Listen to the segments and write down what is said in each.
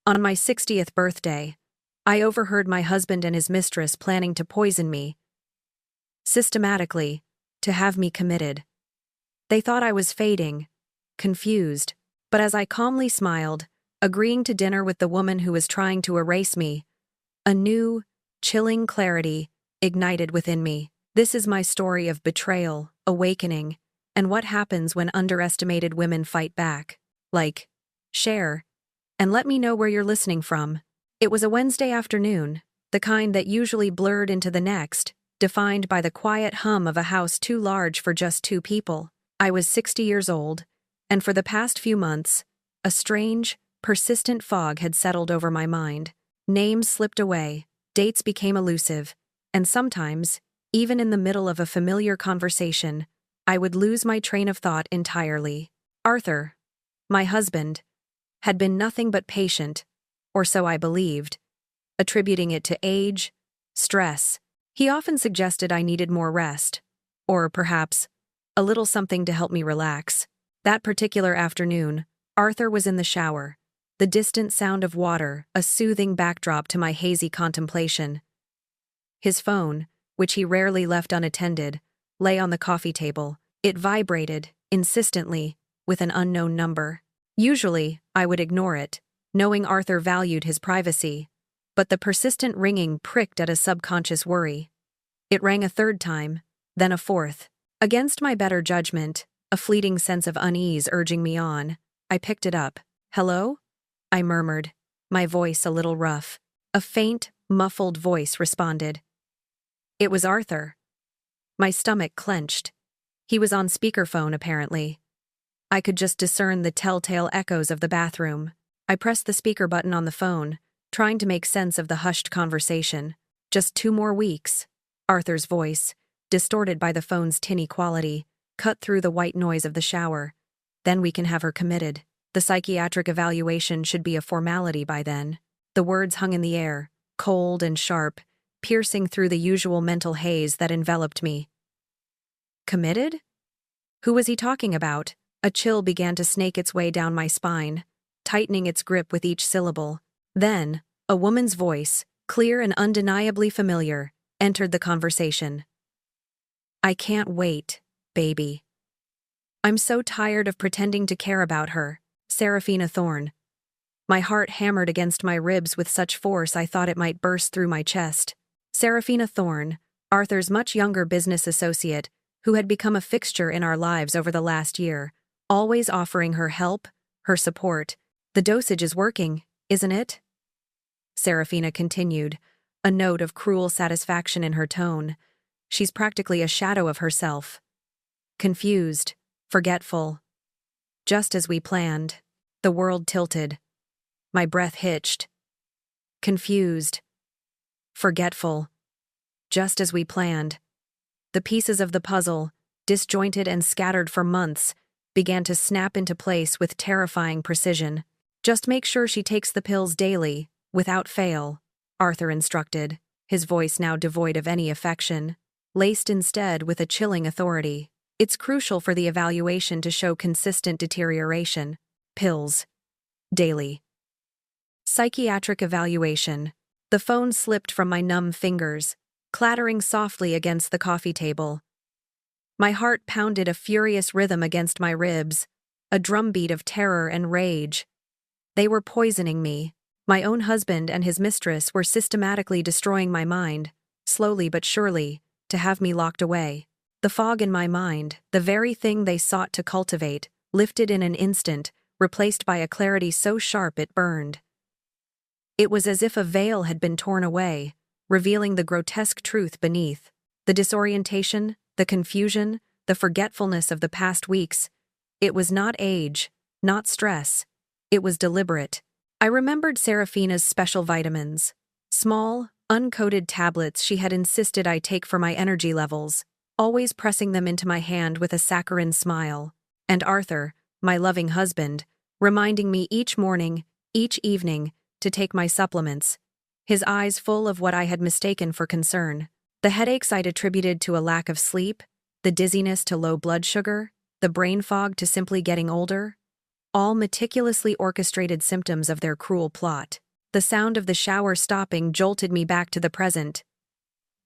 On my 60th birthday, I overheard my husband and his mistress planning to poison me, systematically, to have me committed. They thought I was fading, confused, but as I calmly smiled, agreeing to dinner with the woman who was trying to erase me, a new, chilling clarity ignited within me. This is my story of betrayal, awakening, and what happens when underestimated women fight back. Like, share, and let me know where you're listening from. It was a Wednesday afternoon, the kind that usually blurred into the next, defined by the quiet hum of a house too large for just two people. I was 60 years old, and for the past few months, a strange, persistent fog had settled over my mind. Names slipped away, dates became elusive, and sometimes, even in the middle of a familiar conversation, I would lose my train of thought entirely. Arthur, my husband, had been nothing but patient, or so I believed, attributing it to age, stress. He often suggested I needed more rest, or perhaps a little something to help me relax. That particular afternoon, Arthur was in the shower, the distant sound of water a soothing backdrop to my hazy contemplation. His phone, which he rarely left unattended, lay on the coffee table. It vibrated, insistently, with an unknown number. Usually, I would ignore it, knowing Arthur valued his privacy, but the persistent ringing pricked at a subconscious worry. It rang a third time, then a fourth. Against my better judgment, a fleeting sense of unease urging me on, I picked it up. "Hello?" I murmured, my voice a little rough. A faint, muffled voice responded. It was Arthur. My stomach clenched. He was on speakerphone, apparently. I could just discern the telltale echoes of the bathroom. I pressed the speaker button on the phone, trying to make sense of the hushed conversation. "Just 2 more weeks." Arthur's voice, distorted by the phone's tinny quality, cut through the white noise of the shower. "Then we can have her committed. The psychiatric evaluation should be a formality by then." The words hung in the air, cold and sharp, piercing through the usual mental haze that enveloped me. Committed? Who was he talking about? A chill began to snake its way down my spine, tightening its grip with each syllable. Then, a woman's voice, clear and undeniably familiar, entered the conversation. "I can't wait, baby. I'm so tired of pretending to care about her." Serafina Thorne. My heart hammered against my ribs with such force I thought it might burst through my chest. Serafina Thorne, Arthur's much younger business associate, who had become a fixture in our lives over the last year, always offering her help, her support. "The dosage is working, isn't it?" Serafina continued, a note of cruel satisfaction in her tone. "She's practically a shadow of herself. Confused, forgetful. Just as we planned." The world tilted. My breath hitched. Confused, forgetful. Just as we planned. The pieces of the puzzle, disjointed and scattered for months, began to snap into place with terrifying precision. "Just make sure she takes the pills daily, without fail," Arthur instructed, his voice now devoid of any affection, laced instead with a chilling authority. "It's crucial for the evaluation to show consistent deterioration. Pills. Daily." Psychiatric evaluation. The phone slipped from my numb fingers, clattering softly against the coffee table. My heart pounded a furious rhythm against my ribs, a drumbeat of terror and rage. They were poisoning me. My own husband and his mistress were systematically destroying my mind, slowly but surely, to have me locked away. The fog in my mind, the very thing they sought to cultivate, lifted in an instant, replaced by a clarity so sharp it burned. It was as if a veil had been torn away, revealing the grotesque truth beneath. The disorientation, the confusion, the forgetfulness of the past weeks. It was not age, not stress. It was deliberate. I remembered Serafina's special vitamins, small, uncoated tablets she had insisted I take for my energy levels, always pressing them into my hand with a saccharine smile. And Arthur, my loving husband, reminding me each morning, each evening, to take my supplements, his eyes full of what I had mistaken for concern. The headaches I'd attributed to a lack of sleep, the dizziness to low blood sugar, the brain fog to simply getting older. all meticulously orchestrated symptoms of their cruel plot. The sound of the shower stopping jolted me back to the present.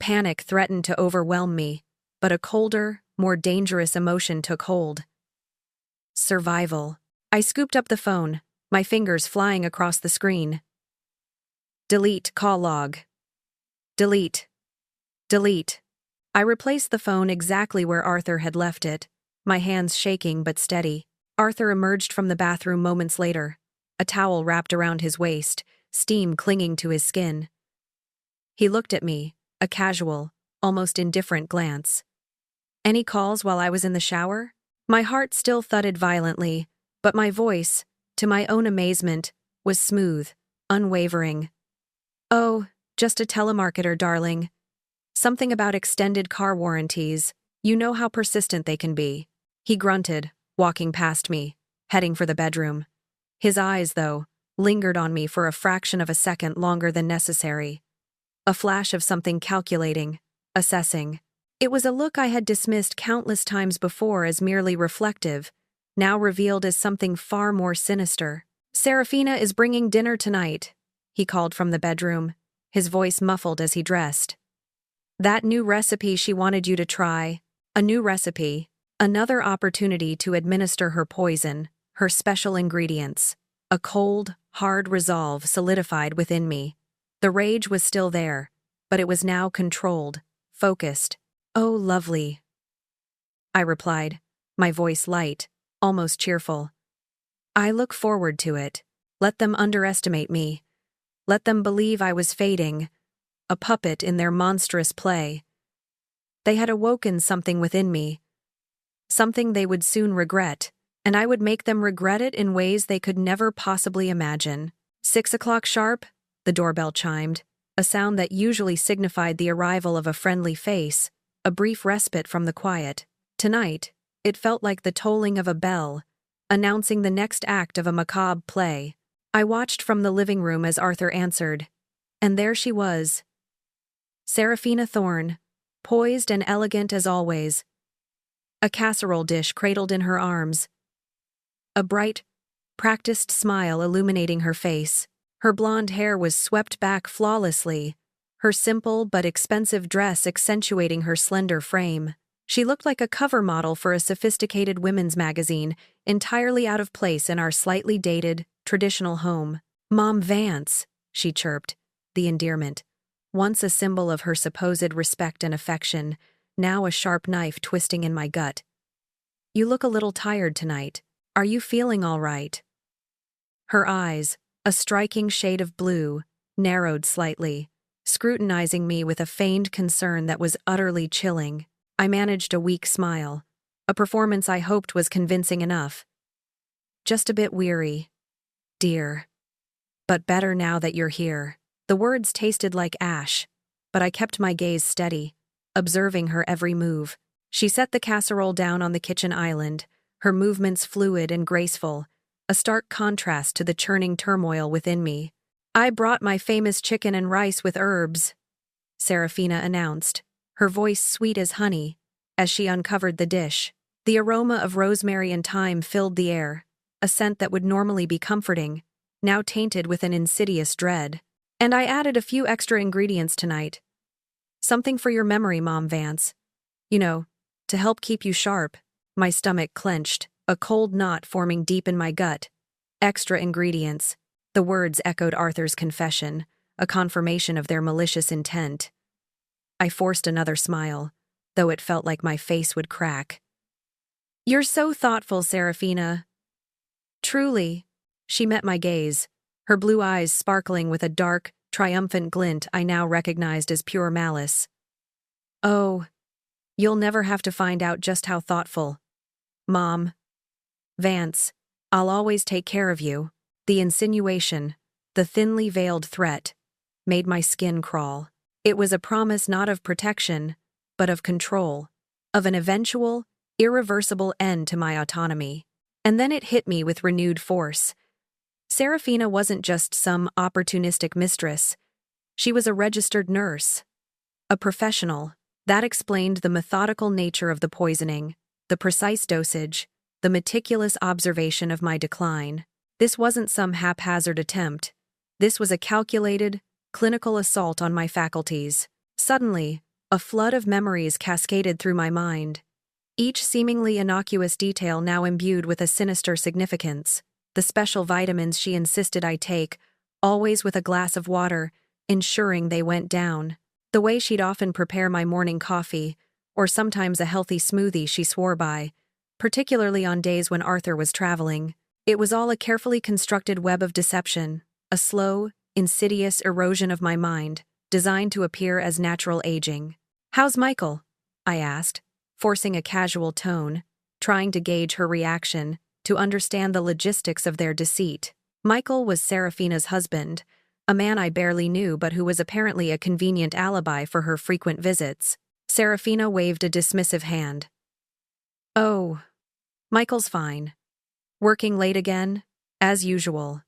Panic threatened to overwhelm me, but a colder, more dangerous emotion took hold. Survival. I scooped up the phone, my fingers flying across the screen. Delete call log. Delete. Delete. I replaced the phone exactly where Arthur had left it, my hands shaking but steady. Arthur emerged from the bathroom moments later, a towel wrapped around his waist, steam clinging to his skin. He looked at me, a casual, almost indifferent glance. Any calls while I was in the shower? My heart still thudded violently, but my voice, to my own amazement, was smooth, unwavering. Oh, just a telemarketer, darling. Something about extended car warranties. You know how persistent they can be. He grunted, walking past me, heading for the bedroom. His eyes, though, lingered on me for a fraction of a second longer than necessary. A flash of something calculating, assessing. It was a look I had dismissed countless times before as merely reflective, now revealed as something far more sinister. "Serafina is bringing dinner tonight," he called from the bedroom, his voice muffled as he dressed. "That new recipe she wanted you to try. A new recipe. Another opportunity to administer her poison, her special ingredients. A cold, hard resolve solidified within me. The rage was still there, but it was now controlled, focused. "Oh, lovely," I replied, my voice light, almost cheerful. "I look forward to it. Let them underestimate me. Let them believe I was fading, a puppet in their monstrous play. They had awoken something within me, something they would soon regret, and I would make them regret it in ways they could never possibly imagine." 6 o'clock sharp, the doorbell chimed, a sound that usually signified the arrival of a friendly face, a brief respite from the quiet. Tonight, it felt like the tolling of a bell, announcing the next act of a macabre play. I watched from the living room as Arthur answered, and there she was. Serafina Thorne, poised and elegant as always. A casserole dish cradled in her arms. A bright, practiced smile illuminating her face. Her blonde hair was swept back flawlessly, her simple but expensive dress accentuating her slender frame. She looked like a cover model for a sophisticated women's magazine, entirely out of place in our slightly dated, traditional home. "Mom Vance," she chirped, the endearment. Once a symbol of her supposed respect and affection, now a sharp knife twisting in my gut. "You look a little tired tonight. Are you feeling all right?" Her eyes, a striking shade of blue, narrowed slightly, scrutinizing me with a feigned concern that was utterly chilling. I managed a weak smile, a performance I hoped was convincing enough. "Just a bit weary, dear. But better now that you're here." The words tasted like ash, but I kept my gaze steady, observing her every move. She set the casserole down on the kitchen island, her movements fluid and graceful, a stark contrast to the churning turmoil within me. "I brought my famous chicken and rice with herbs," Serafina announced, her voice sweet as honey, as she uncovered the dish. The aroma of rosemary and thyme filled the air, a scent that would normally be comforting, now tainted with an insidious dread. "And I added a few extra ingredients tonight. Something for your memory, Mom Vance. You know, to help keep you sharp." My stomach clenched, a cold knot forming deep in my gut. Extra ingredients. The words echoed Arthur's confession, a confirmation of their malicious intent. I forced another smile, though it felt like my face would crack. "You're so thoughtful, Serafina." "Truly." She met my gaze, her blue eyes sparkling with a dark, triumphant glint I now recognized as pure malice. "Oh, you'll never have to find out just how thoughtful. Mom Vance, I'll always take care of you." The insinuation, the thinly veiled threat, made my skin crawl. It was a promise not of protection, but of control, of an eventual, irreversible end to my autonomy. And then it hit me with renewed force. Serafina wasn't just some opportunistic mistress. She was a registered nurse, a professional. That explained the methodical nature of the poisoning, the precise dosage, the meticulous observation of my decline. This wasn't some haphazard attempt. This was a calculated, clinical assault on my faculties. Suddenly, a flood of memories cascaded through my mind, each seemingly innocuous detail now imbued with a sinister significance. The special vitamins she insisted I take, always with a glass of water, ensuring they went down. The way she'd often prepare my morning coffee, or sometimes a healthy smoothie she swore by, particularly on days when Arthur was traveling. It was all a carefully constructed web of deception, a slow, insidious erosion of my mind, designed to appear as natural aging. "How's Michael?" I asked, forcing a casual tone, trying to gauge her reaction, to understand the logistics of their deceit. Michael was Serafina's husband, a man I barely knew but who was apparently a convenient alibi for her frequent visits. Serafina waved a dismissive hand. "Oh, Michael's fine. Working late again, as usual.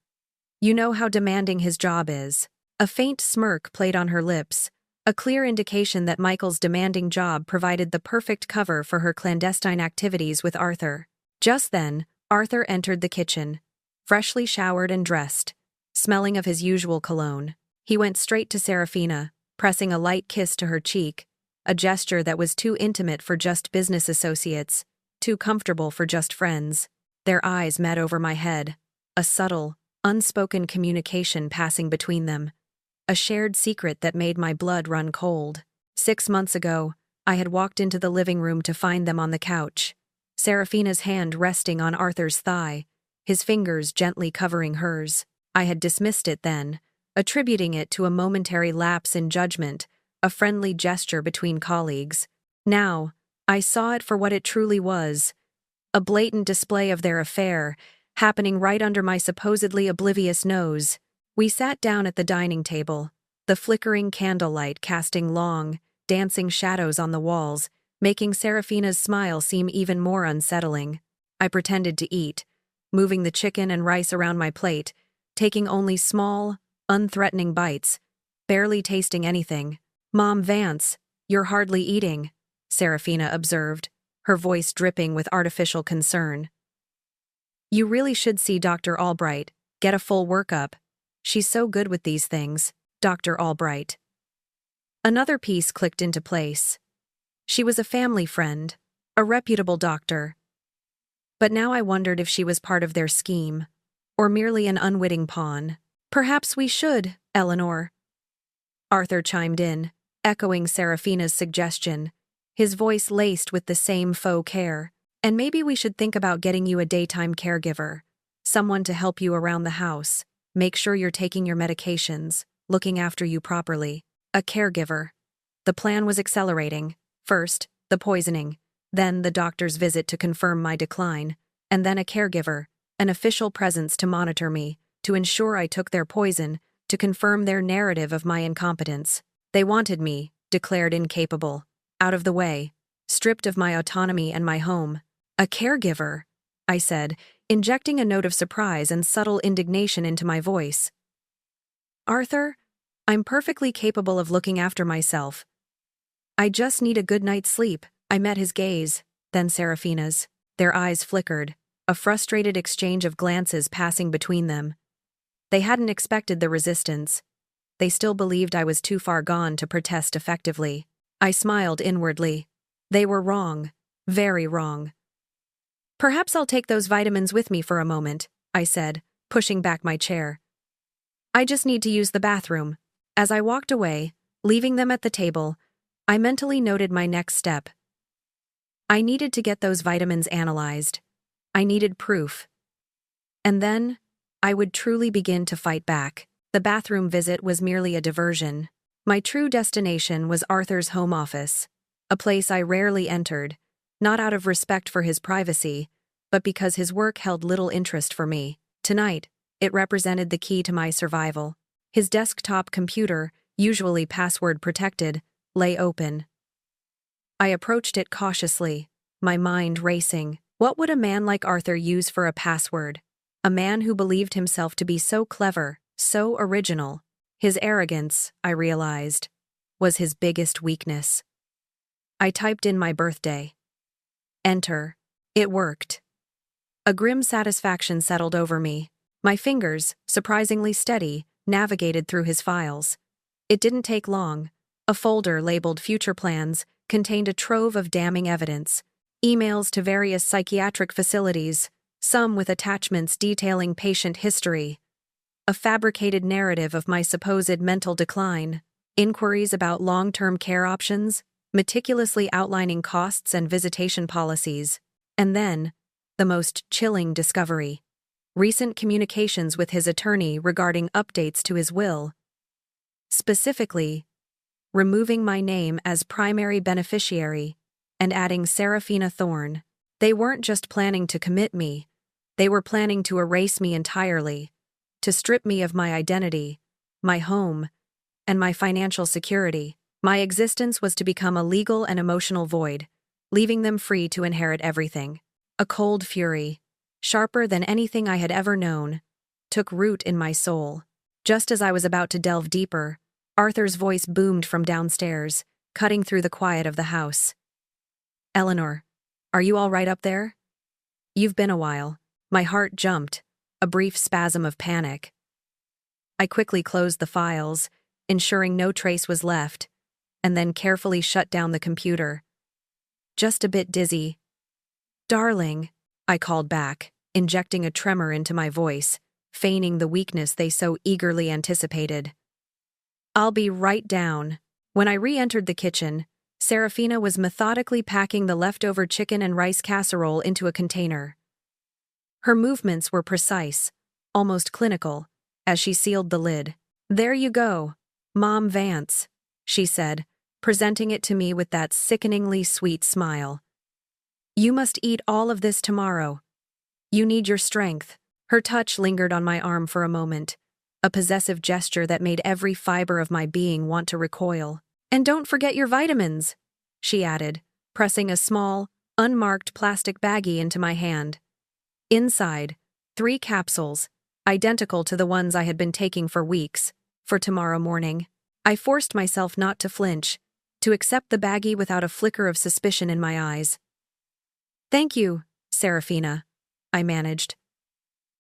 You know how demanding his job is." A faint smirk played on her lips, a clear indication that Michael's demanding job provided the perfect cover for her clandestine activities with Arthur. Just then, Arthur entered the kitchen, freshly showered and dressed, smelling of his usual cologne. He went straight to Serafina, pressing a light kiss to her cheek, a gesture that was too intimate for just business associates, too comfortable for just friends. Their eyes met over my head, a subtle, unspoken communication passing between them, a shared secret that made my blood run cold. 6 months ago, I had walked into the living room to find them on the couch, Serafina's hand resting on Arthur's thigh, his fingers gently covering hers. I had dismissed it then, attributing it to a momentary lapse in judgment, a friendly gesture between colleagues. Now, I saw it for what it truly was, a blatant display of their affair, happening right under my supposedly oblivious nose. We sat down at the dining table, the flickering candlelight casting long, dancing shadows on the walls, making Serafina's smile seem even more unsettling. I pretended to eat, moving the chicken and rice around my plate, taking only small, unthreatening bites, barely tasting anything. "Mom Vance, you're hardly eating," Serafina observed, her voice dripping with artificial concern. "You really should see Dr. Albright, get a full workup. She's so good with these things." Dr. Albright. Another piece clicked into place. She was a family friend, a reputable doctor. But now I wondered if she was part of their scheme, or merely an unwitting pawn. "Perhaps we should, Eleanor," Arthur chimed in, echoing Serafina's suggestion, his voice laced with the same faux care. "And maybe we should think about getting you a daytime caregiver, someone to help you around the house, make sure you're taking your medications, looking after you properly." A caregiver. The plan was accelerating. First, the poisoning, then the doctor's visit to confirm my decline, and then a caregiver, an official presence to monitor me, to ensure I took their poison, to confirm their narrative of my incompetence. They wanted me, declared incapable, out of the way, stripped of my autonomy and my home. "A caregiver," I said, injecting a note of surprise and subtle indignation into my voice. "Arthur, I'm perfectly capable of looking after myself. I just need a good night's sleep." I met his gaze, then Serafina's. Their eyes flickered, a frustrated exchange of glances passing between them. They hadn't expected the resistance. They still believed I was too far gone to protest effectively. I smiled inwardly. They were wrong, very wrong. "Perhaps I'll take those vitamins with me for a moment," I said, pushing back my chair. "I just need to use the bathroom." As I walked away, leaving them at the table, I mentally noted my next step. I needed to get those vitamins analyzed. I needed proof. And then, I would truly begin to fight back. The bathroom visit was merely a diversion. My true destination was Arthur's home office, a place I rarely entered, not out of respect for his privacy, but because his work held little interest for me. Tonight, it represented the key to my survival. His desktop computer, usually password-protected, lay open. I approached it cautiously, my mind racing. What would a man like Arthur use for a password? A man who believed himself to be so clever, so original. His arrogance, I realized, was his biggest weakness. I typed in my birthday. Enter. It worked. A grim satisfaction settled over me. My fingers, surprisingly steady, navigated through his files. It didn't take long. A folder labeled Future Plans contained a trove of damning evidence. Emails to various psychiatric facilities, some with attachments detailing patient history. A fabricated narrative of my supposed mental decline. Inquiries about long-term care options, meticulously outlining costs and visitation policies. And then, the most chilling discovery. Recent communications with his attorney regarding updates to his will. Specifically, removing my name as primary beneficiary and adding Serafina Thorne. They weren't just planning to commit me, they were planning to erase me entirely, to strip me of my identity, my home, and my financial security. My existence was to become a legal and emotional void, leaving them free to inherit everything. A cold fury, sharper than anything I had ever known, took root in my soul. Just as I was about to delve deeper, Arthur's voice boomed from downstairs, cutting through the quiet of the house. "Eleanor, are you all right up there? You've been a while." My heart jumped, a brief spasm of panic. I quickly closed the files, ensuring no trace was left, and then carefully shut down the computer. "Just a bit dizzy." "Darling," I called back, injecting a tremor into my voice, feigning the weakness they so eagerly anticipated. "I'll be right down." When I re-entered the kitchen, Serafina was methodically packing the leftover chicken and rice casserole into a container. Her movements were precise, almost clinical, as she sealed the lid. "There you go, Mom Vance," she said, presenting it to me with that sickeningly sweet smile. "You must eat all of this tomorrow. You need your strength." Her touch lingered on my arm for a moment, a possessive gesture that made every fiber of my being want to recoil. "And don't forget your vitamins," she added, pressing a small, unmarked plastic baggie into my hand. Inside, 3 capsules, identical to the ones I had been taking for weeks, for tomorrow morning. I forced myself not to flinch, to accept the baggie without a flicker of suspicion in my eyes. "Thank you, Serafina," I managed.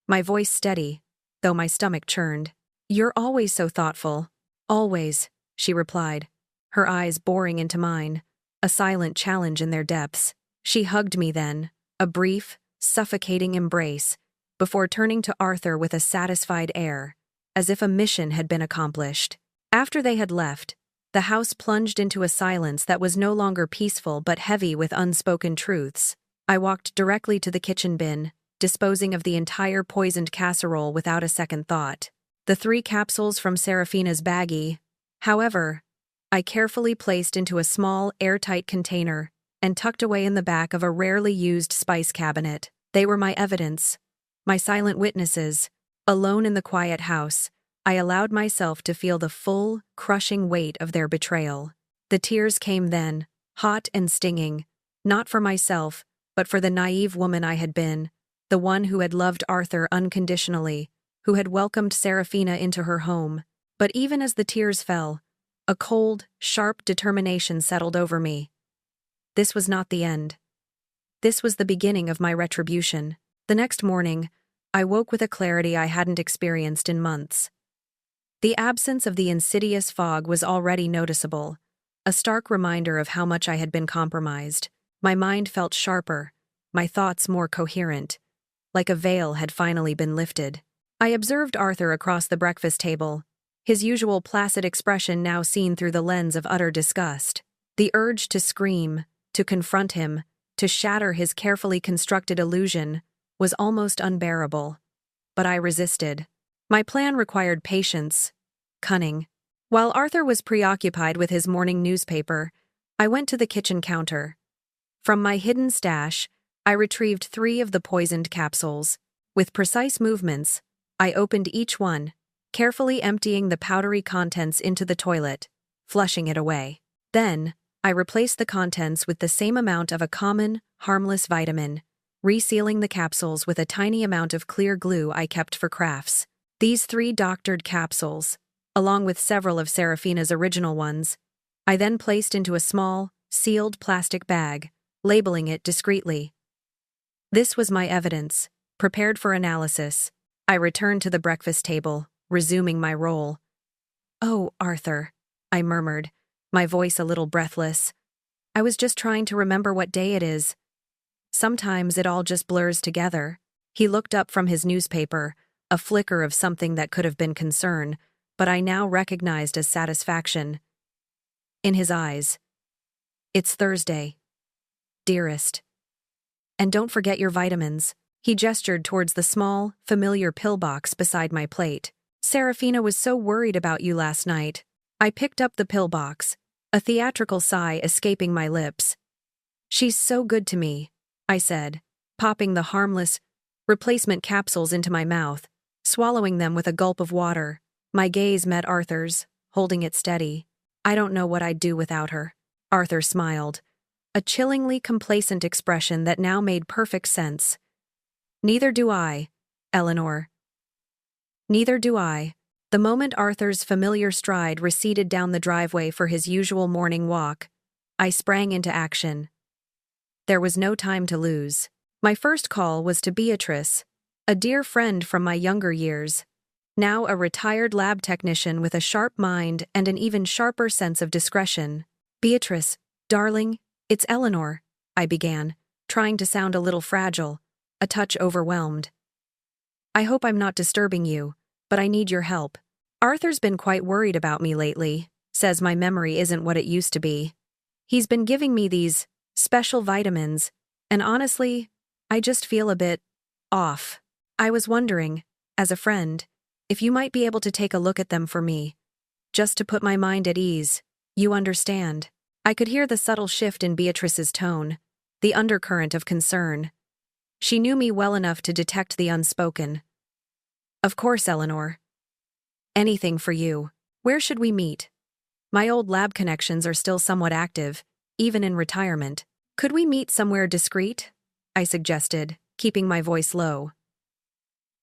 My voice steady, though my stomach churned. "You're always so thoughtful." "Always," she replied, her eyes boring into mine, a silent challenge in their depths. She hugged me then, a brief, suffocating embrace, before turning to Arthur with a satisfied air, as if a mission had been accomplished. After they had left, the house plunged into a silence that was no longer peaceful but heavy with unspoken truths. I walked directly to the kitchen bin, disposing of the entire poisoned casserole without a second thought. The 3 capsules from Serafina's baggie, however, I carefully placed into a small, airtight container and tucked away in the back of a rarely used spice cabinet. They were my evidence, my silent witnesses. Alone in the quiet house, I allowed myself to feel the full, crushing weight of their betrayal. The tears came then, hot and stinging, not for myself, but for the naive woman I had been, the one who had loved Arthur unconditionally, who had welcomed Serafina into her home. But even as the tears fell, a cold, sharp determination settled over me. This was not the end. This was the beginning of my retribution. The next morning, I woke with a clarity I hadn't experienced in months. The absence of the insidious fog was already noticeable, a stark reminder of how much I had been compromised. My mind felt sharper, my thoughts more coherent, like a veil had finally been lifted. I observed Arthur across the breakfast table, his usual placid expression now seen through the lens of utter disgust. The urge to scream, to confront him, to shatter his carefully constructed illusion, was almost unbearable. But I resisted. My plan required patience, cunning. While Arthur was preoccupied with his morning newspaper, I went to the kitchen counter. From my hidden stash, I retrieved 3 of the poisoned capsules. With precise movements, I opened each one, carefully emptying the powdery contents into the toilet, flushing it away. Then, I replaced the contents with the same amount of a common, harmless vitamin, resealing the capsules with a tiny amount of clear glue I kept for crafts. These 3 doctored capsules, along with several of Serafina's original ones, I then placed into a small, sealed plastic bag, labeling it discreetly. This was my evidence, prepared for analysis. I returned to the breakfast table, resuming my role. "Oh, Arthur," I murmured, my voice a little breathless. "I was just trying to remember what day it is. Sometimes it all just blurs together." He looked up from his newspaper, a flicker of something that could have been concern, but I now recognized as satisfaction in his eyes. "It's Thursday, dearest. And don't forget your vitamins." He gestured towards the small, familiar pill box beside my plate. "Serafina was so worried about you last night." I picked up the pill box, a theatrical sigh escaping my lips. "She's so good to me," I said, popping the harmless replacement capsules into my mouth, swallowing them with a gulp of water. My gaze met Arthur's, holding it steady. "I don't know what I'd do without her." Arthur smiled, a chillingly complacent expression that now made perfect sense. "Neither do I, Eleanor. Neither do I." The moment Arthur's familiar stride receded down the driveway for his usual morning walk, I sprang into action. There was no time to lose. My first call was to Beatrice, a dear friend from my younger years, now a retired lab technician with a sharp mind and an even sharper sense of discretion. "Beatrice, darling, it's Eleanor," I began, trying to sound a little fragile, a touch overwhelmed. "I hope I'm not disturbing you, but I need your help. Arthur's been quite worried about me lately, says my memory isn't what it used to be. He's been giving me these special vitamins, and honestly, I just feel a bit off. I was wondering, as a friend, if you might be able to take a look at them for me, just to put my mind at ease. You understand." I could hear the subtle shift in Beatrice's tone, the undercurrent of concern. She knew me well enough to detect the unspoken. "Of course, Eleanor. Anything for you. Where should we meet? My old lab connections are still somewhat active, even in retirement. Could we meet somewhere discreet?" I suggested, keeping my voice low.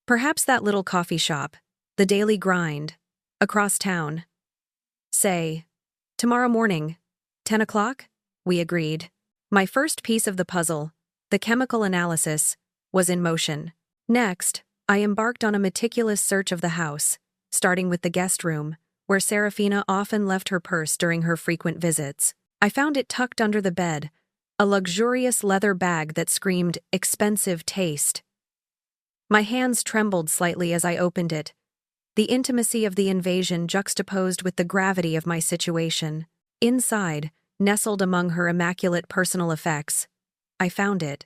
"Perhaps that little coffee shop, the Daily Grind, across town. Say, tomorrow morning, 10 o'clock? We agreed. My first piece of the puzzle, the chemical analysis, was in motion. Next, I embarked on a meticulous search of the house, starting with the guest room, where Serafina often left her purse during her frequent visits. I found it tucked under the bed, a luxurious leather bag that screamed expensive taste. My hands trembled slightly as I opened it, the intimacy of the invasion juxtaposed with the gravity of my situation. Inside, nestled among her immaculate personal effects, I found it.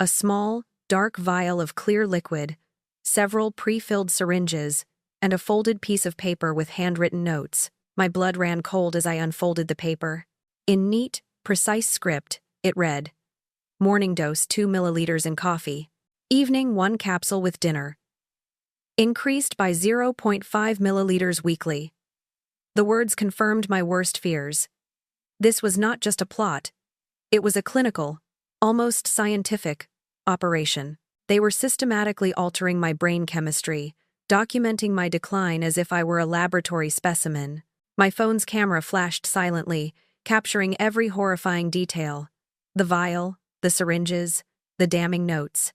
A small, dark vial of clear liquid, several pre-filled syringes, and a folded piece of paper with handwritten notes. My blood ran cold as I unfolded the paper. In neat, precise script, it read, "Morning dose 2 milliliters in coffee. Evening 1 capsule with dinner. Increased by 0.5 milliliters weekly." The words confirmed my worst fears. This was not just a plot. It was a clinical, almost scientific, operation. They were systematically altering my brain chemistry, documenting my decline as if I were a laboratory specimen. My phone's camera flashed silently, capturing every horrifying detail. The vial, the syringes, the damning notes.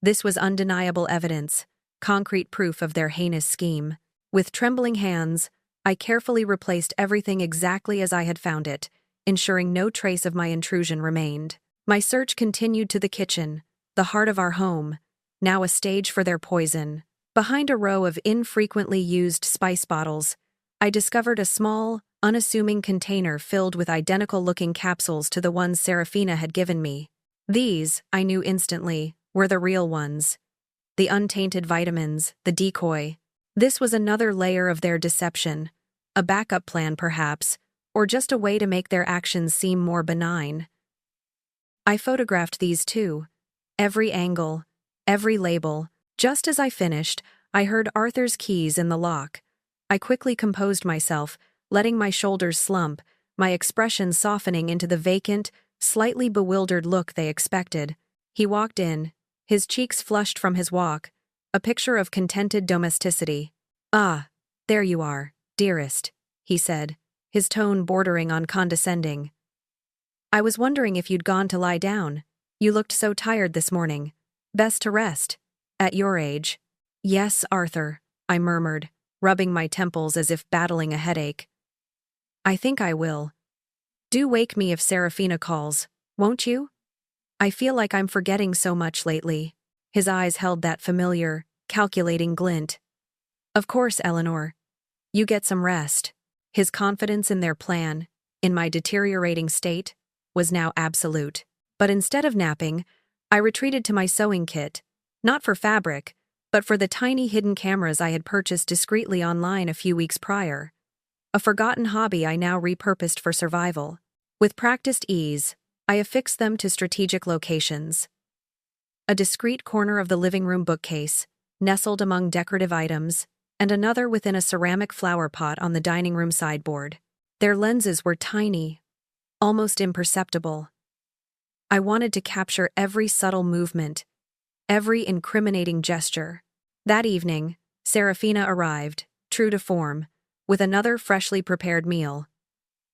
This was undeniable evidence, concrete proof of their heinous scheme. With trembling hands, I carefully replaced everything exactly as I had found it, ensuring no trace of my intrusion remained. My search continued to the kitchen, the heart of our home, now a stage for their poison. Behind a row of infrequently used spice bottles, I discovered a small, unassuming container filled with identical-looking capsules to the ones Serafina had given me. These, I knew instantly, were the real ones. The untainted vitamins, the decoy. This was another layer of their deception, a backup plan perhaps, or just a way to make their actions seem more benign. I photographed these too, every angle, every label. Just as I finished, I heard Arthur's keys in the lock. I quickly composed myself, letting my shoulders slump, my expression softening into the vacant, slightly bewildered look they expected. He walked in, his cheeks flushed from his walk, a picture of contented domesticity. "Ah, there you are, dearest," he said, his tone bordering on condescending. "I was wondering if you'd gone to lie down. You looked so tired this morning. Best to rest. At your age. Yes, Arthur, I murmured, rubbing my temples as if battling a headache. I think I will. Do wake me if Serafina calls, won't you? I feel like I'm forgetting so much lately. His eyes held that familiar, calculating glint. Of course, Eleanor. You get some rest. His confidence in their plan, in my deteriorating state, was now absolute. But instead of napping, I retreated to my sewing kit, not for fabric, but for the tiny hidden cameras I had purchased discreetly online a few weeks prior. A forgotten hobby I now repurposed for survival. With practiced ease, I affixed them to strategic locations. A discreet corner of the living room bookcase, nestled among decorative items, and another within a ceramic flower pot on the dining room sideboard. Their lenses were tiny, almost imperceptible. I wanted to capture every subtle movement, every incriminating gesture. That evening, Serafina arrived, true to form, with another freshly prepared meal.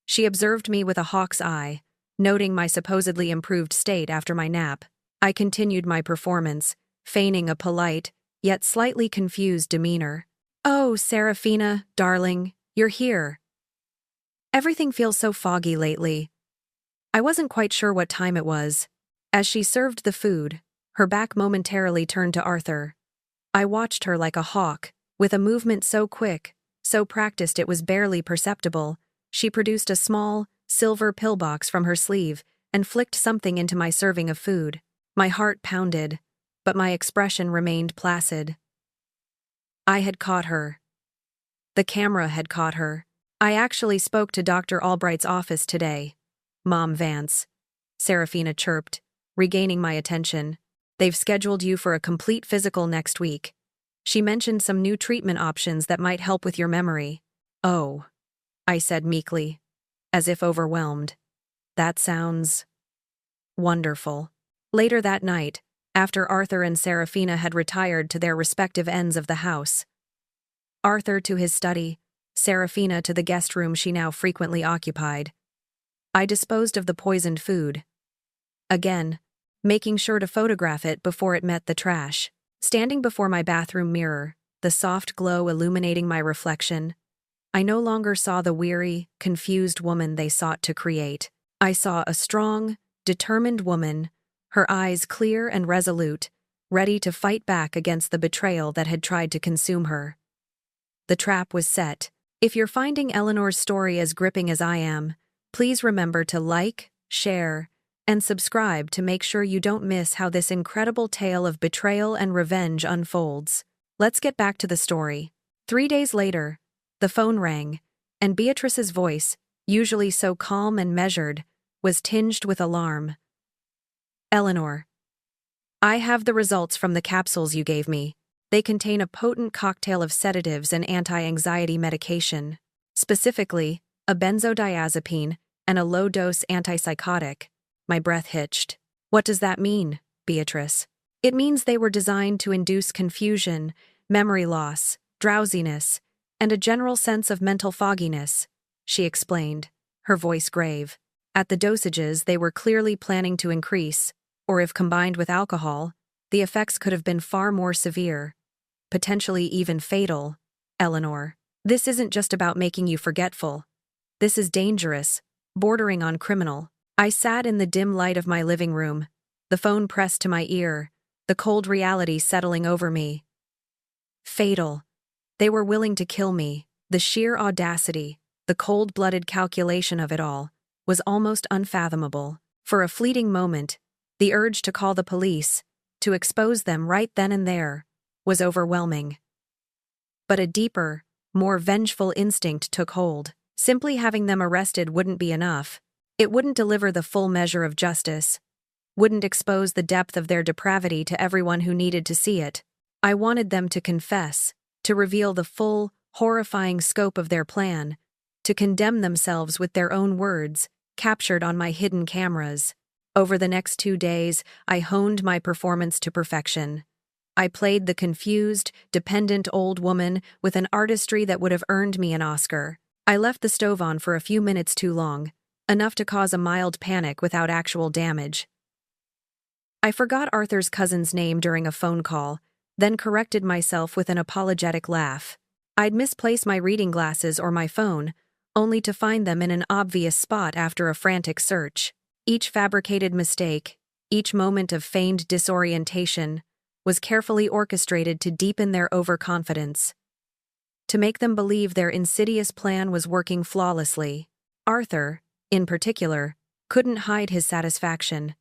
She observed me with a hawk's eye, noting my supposedly improved state after my nap. I continued my performance, feigning a polite, yet slightly confused demeanor. Oh, Serafina, darling, you're here. Everything feels so foggy lately. I wasn't quite sure what time it was. As she served the food, her back momentarily turned to Arthur. I watched her like a hawk, with a movement so quick, so practiced it was barely perceptible. She produced a small, silver pillbox from her sleeve and flicked something into my serving of food. My heart pounded, but my expression remained placid. I had caught her. The camera had caught her. I actually spoke to Dr. Albright's office today. Mom Vance, Serafina chirped, regaining my attention. They've scheduled you for a complete physical next week. She mentioned some new treatment options that might help with your memory. Oh, I said meekly, as if overwhelmed. That sounds wonderful. Later that night, after Arthur and Serafina had retired to their respective ends of the house, Arthur to his study, Serafina to the guest room she now frequently occupied, I disposed of the poisoned food. Again, making sure to photograph it before it met the trash. Standing before my bathroom mirror, the soft glow illuminating my reflection, I no longer saw the weary, confused woman they sought to create. I saw a strong, determined woman, her eyes clear and resolute, ready to fight back against the betrayal that had tried to consume her. The trap was set. If you're finding Eleanor's story as gripping as I am, please remember to like, share, and subscribe to make sure you don't miss how this incredible tale of betrayal and revenge unfolds. Let's get back to the story. 3 days later, the phone rang, and Beatrice's voice, usually so calm and measured, was tinged with alarm. Eleanor, I have the results from the capsules you gave me. They contain a potent cocktail of sedatives and anti-anxiety medication, specifically a benzodiazepine and a low-dose antipsychotic. My breath hitched. What does that mean, Beatrice? It means they were designed to induce confusion, memory loss, drowsiness, and a general sense of mental fogginess, she explained, her voice grave. At the dosages they were clearly planning to increase, or if combined with alcohol, the effects could have been far more severe, potentially even fatal. Eleanor, this isn't just about making you forgetful. This is dangerous, bordering on criminal. I sat in the dim light of my living room, the phone pressed to my ear, the cold reality settling over me. Fatal. They were willing to kill me. The sheer audacity, the cold-blooded calculation of it all, was almost unfathomable. For a fleeting moment, the urge to call the police, to expose them right then and there, was overwhelming. But a deeper, more vengeful instinct took hold. Simply having them arrested wouldn't be enough. It wouldn't deliver the full measure of justice, wouldn't expose the depth of their depravity to everyone who needed to see it. I wanted them to confess, to reveal the full, horrifying scope of their plan, to condemn themselves with their own words, captured on my hidden cameras. Over the next 2 days, I honed my performance to perfection. I played the confused, dependent old woman with an artistry that would have earned me an Oscar. I left the stove on for a few minutes too long, enough to cause a mild panic without actual damage. I forgot Arthur's cousin's name during a phone call, then corrected myself with an apologetic laugh. I'd misplaced my reading glasses or my phone, only to find them in an obvious spot after a frantic search. Each fabricated mistake, each moment of feigned disorientation, was carefully orchestrated to deepen their overconfidence, to make them believe their insidious plan was working flawlessly. Arthur, in particular, couldn't hide his satisfaction.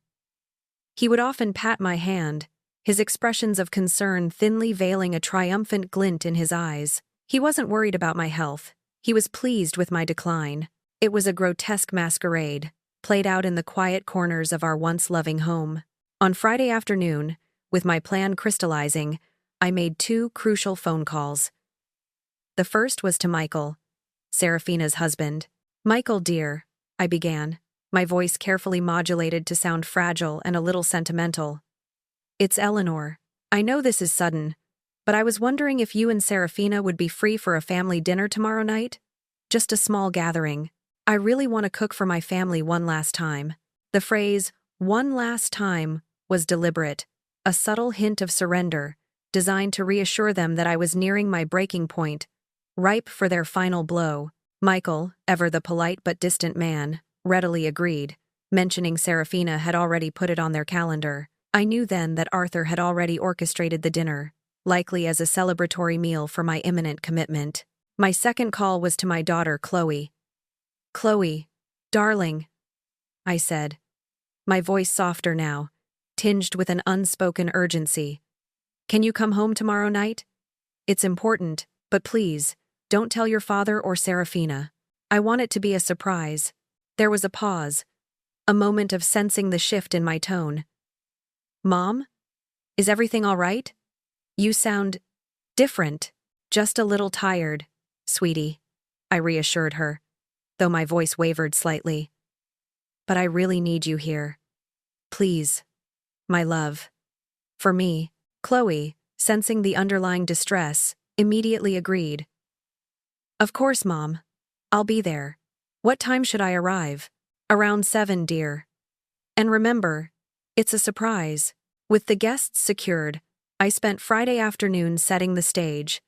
He would often pat my hand, his expressions of concern thinly veiling a triumphant glint in his eyes. He wasn't worried about my health. He was pleased with my decline. It was a grotesque masquerade, played out in the quiet corners of our once-loving home. On Friday afternoon, with my plan crystallizing, I made 2 crucial phone calls. The first was to Michael, Serafina's husband. "Michael, dear," I began, my voice carefully modulated to sound fragile and a little sentimental. "It's Eleanor. I know this is sudden, but I was wondering if you and Serafina would be free for a family dinner tomorrow night? Just a small gathering. I really want to cook for my family one last time." The phrase, "one last time," was deliberate, a subtle hint of surrender, designed to reassure them that I was nearing my breaking point, ripe for their final blow. Michael, ever the polite but distant man, readily agreed, mentioning Serafina had already put it on their calendar. I knew then that Arthur had already orchestrated the dinner, likely as a celebratory meal for my imminent commitment. My second call was to my daughter, Chloe. "Chloe, darling," I said, my voice softer now, tinged with an unspoken urgency. "Can you come home tomorrow night? It's important, but please, don't tell your father or Serafina. I want it to be a surprise." There was a pause, a moment of sensing the shift in my tone. "Mom? Is everything all right? You sound different." "Just a little tired, sweetie," I reassured her, though my voice wavered slightly. "But I really need you here. Please, my love." For me, Chloe, sensing the underlying distress, immediately agreed. "Of course, Mom. I'll be there. What time should I arrive?" "Around 7, dear. And remember, it's a surprise." With the guests secured, I spent Friday afternoon setting the stage.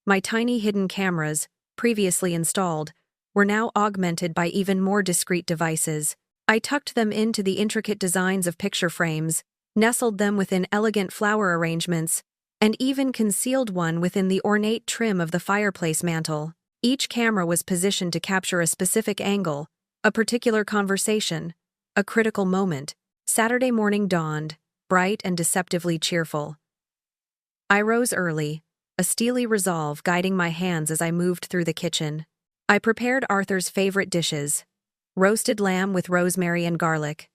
My tiny hidden cameras, previously installed, were now augmented by even more discreet devices. I tucked them into the intricate designs of picture frames, nestled them within elegant flower arrangements, and even concealed one within the ornate trim of the fireplace mantel. Each camera was positioned to capture a specific angle, a particular conversation, a critical moment. Saturday morning dawned, bright and deceptively cheerful. I rose early, a steely resolve guiding my hands as I moved through the kitchen. I prepared Arthur's favorite dishes: roasted lamb with rosemary and garlic,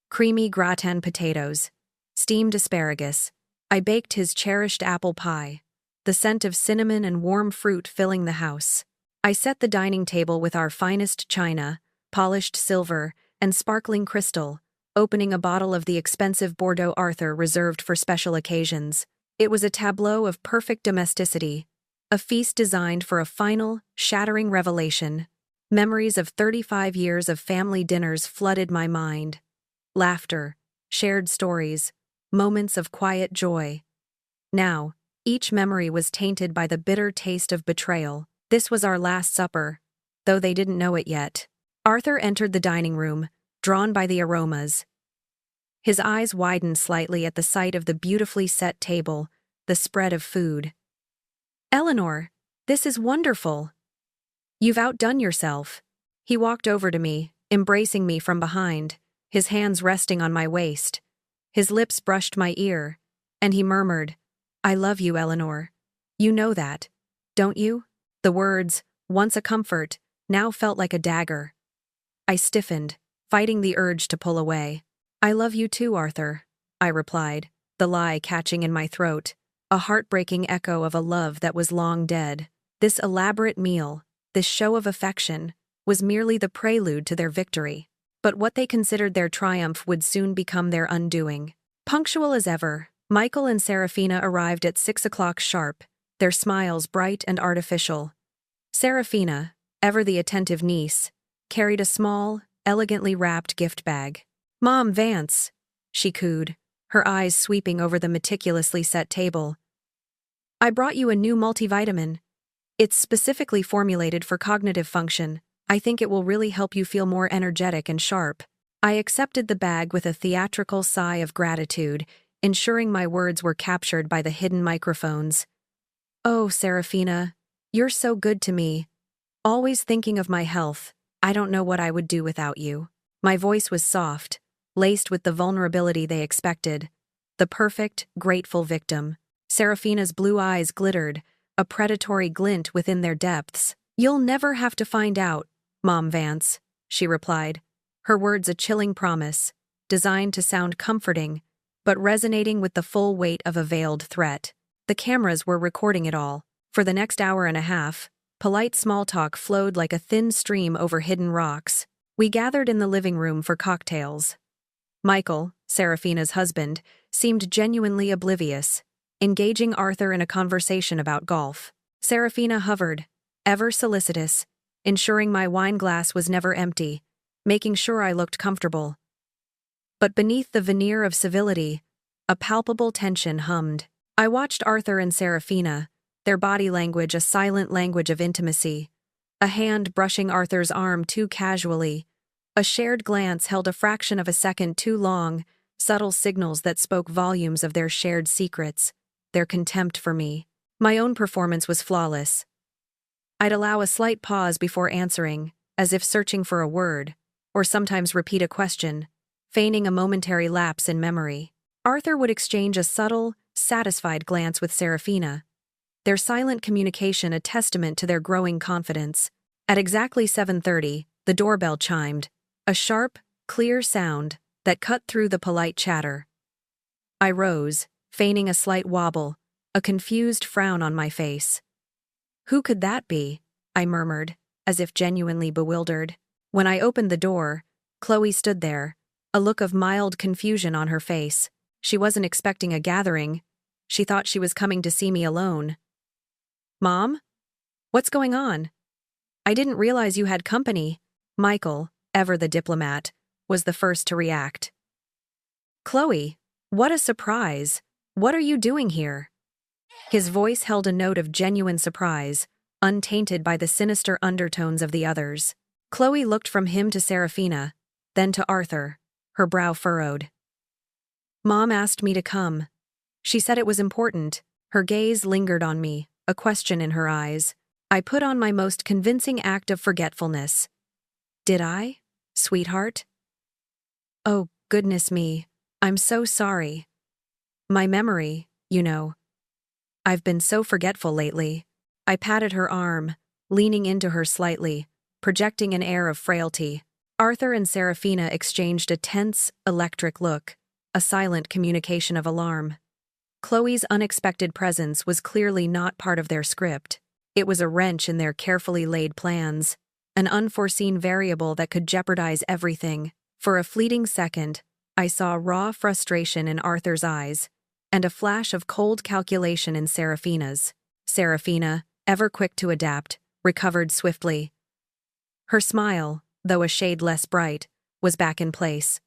creamy gratin potatoes, steamed asparagus. I baked his cherished apple pie, the scent of cinnamon and warm fruit filling the house. I set the dining table with our finest china, polished silver, and sparkling crystal, opening a bottle of the expensive Bordeaux Arthur reserved for special occasions. It was a tableau of perfect domesticity, a feast designed for a final, shattering revelation. Memories of 35 years of family dinners flooded my mind. Laughter, shared stories, moments of quiet joy. Now, each memory was tainted by the bitter taste of betrayal. This was our last supper, though they didn't know it yet. Arthur entered the dining room, drawn by the aromas. His eyes widened slightly at the sight of the beautifully set table, the spread of food. "Eleanor, this is wonderful. You've outdone yourself." He walked over to me, embracing me from behind, his hands resting on my waist. His lips brushed my ear, and he murmured, "I love you, Eleanor. You know that, don't you?" The words, once a comfort, now felt like a dagger. I stiffened, fighting the urge to pull away. "I love you too, Arthur," I replied, the lie catching in my throat, a heartbreaking echo of a love that was long dead. This elaborate meal, this show of affection, was merely the prelude to their victory. But what they considered their triumph would soon become their undoing. Punctual as ever, Michael and Serafina arrived at 6 o'clock sharp, their smiles bright and artificial. Serafina, ever the attentive niece, carried a small, elegantly wrapped gift bag. "Mom, Vance," she cooed, her eyes sweeping over the meticulously set table. I brought you a new multivitamin. It's specifically formulated for cognitive function. I think it will really help you feel more energetic and sharp. I accepted the bag with a theatrical sigh of gratitude, ensuring my words were captured by the hidden microphones. Oh, Serafina, you're so good to me. Always thinking of my health. I don't know what I would do without you. My voice was soft, laced with the vulnerability they expected. The perfect, grateful victim. Serafina's blue eyes glittered, a predatory glint within their depths. You'll never have to find out, Mom Vance, she replied, her words a chilling promise, designed to sound comforting, but resonating with the full weight of a veiled threat. The cameras were recording it all. For the next hour and a half, polite small talk flowed like a thin stream over hidden rocks. We gathered in the living room for cocktails. Michael, Serafina's husband, seemed genuinely oblivious, engaging Arthur in a conversation about golf. Serafina hovered, ever solicitous, ensuring my wine glass was never empty, making sure I looked comfortable. But beneath the veneer of civility, a palpable tension hummed. I watched Arthur and Serafina, their body language a silent language of intimacy, a hand brushing Arthur's arm too casually, a shared glance held a fraction of a second too long, subtle signals that spoke volumes of their shared secrets, their contempt for me. My own performance was flawless. I'd allow a slight pause before answering, as if searching for a word, or sometimes repeat a question, feigning a momentary lapse in memory. Arthur would exchange a subtle, satisfied glance with Serafina, their silent communication a testament to their growing confidence. At exactly 7:30, the doorbell chimed, a sharp, clear sound that cut through the polite chatter. I rose, feigning a slight wobble, a confused frown on my face. Who could that be? I murmured, as if genuinely bewildered. When I opened the door, Chloe stood there, a look of mild confusion on her face. She wasn't expecting a gathering. She thought she was coming to see me alone. Mom? What's going on? I didn't realize you had company. Michael, ever the diplomat, was the first to react. Chloe, what a surprise. What are you doing here? His voice held a note of genuine surprise, untainted by the sinister undertones of the others. Chloe looked from him to Serafina, then to Arthur, her brow furrowed. Mom asked me to come. She said it was important. Her gaze lingered on me, a question in her eyes. I put on my most convincing act of forgetfulness. Did I, sweetheart? Oh, goodness me, I'm so sorry. My memory, you know. I've been so forgetful lately. I patted her arm, leaning into her slightly, projecting an air of frailty. Arthur and Serafina exchanged a tense, electric look, a silent communication of alarm. Chloe's unexpected presence was clearly not part of their script. It was a wrench in their carefully laid plans, an unforeseen variable that could jeopardize everything. For a fleeting second, I saw raw frustration in Arthur's eyes, and a flash of cold calculation in Serafina's. Serafina, ever quick to adapt, recovered swiftly. Her smile, though a shade less bright, was back in place.